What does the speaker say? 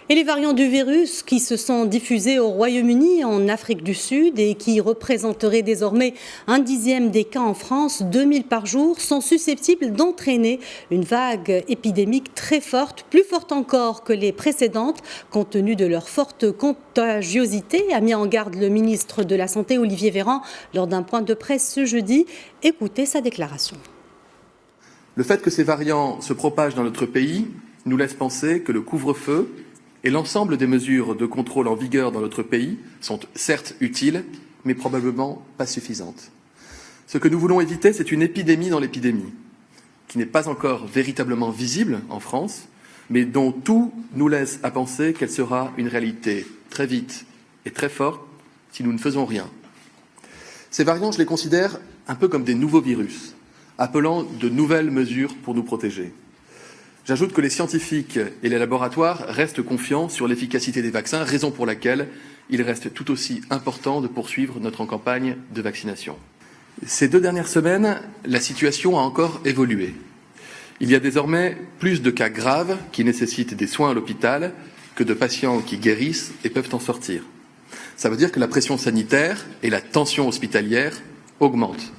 Et les variants du virus qui se sont diffusés au Royaume-Uni, en Afrique du Sud et qui représenteraient désormais 1/10 des cas en France, 2000 par jour, sont susceptibles d'entraîner une vague épidémique très forte, plus forte encore que les précédentes, compte tenu de leur forte contagiosité, a mis en garde le ministre de la Santé Olivier Véran lors d'un point de presse ce jeudi. Écoutez sa déclaration. Le fait que ces variants se propagent dans notre pays nous laisse penser que le couvre-feu et l'ensemble des mesures de contrôle en vigueur dans notre pays sont certes utiles, mais probablement pas suffisantes. Ce que nous voulons éviter, c'est une épidémie dans l'épidémie, qui n'est pas encore véritablement visible en France, mais dont tout nous laisse à penser qu'elle sera une réalité très vite et très forte si nous ne faisons rien. Ces variants, je les considère un peu comme des nouveaux virus, appelant de nouvelles mesures pour nous protéger. J'ajoute que les scientifiques et les laboratoires restent confiants sur l'efficacité des vaccins, raison pour laquelle il reste tout aussi important de poursuivre notre campagne de vaccination. Ces 2 dernières semaines, la situation a encore évolué. Il y a désormais plus de cas graves qui nécessitent des soins à l'hôpital que de patients qui guérissent et peuvent en sortir. Ça veut dire que la pression sanitaire et la tension hospitalière augmentent.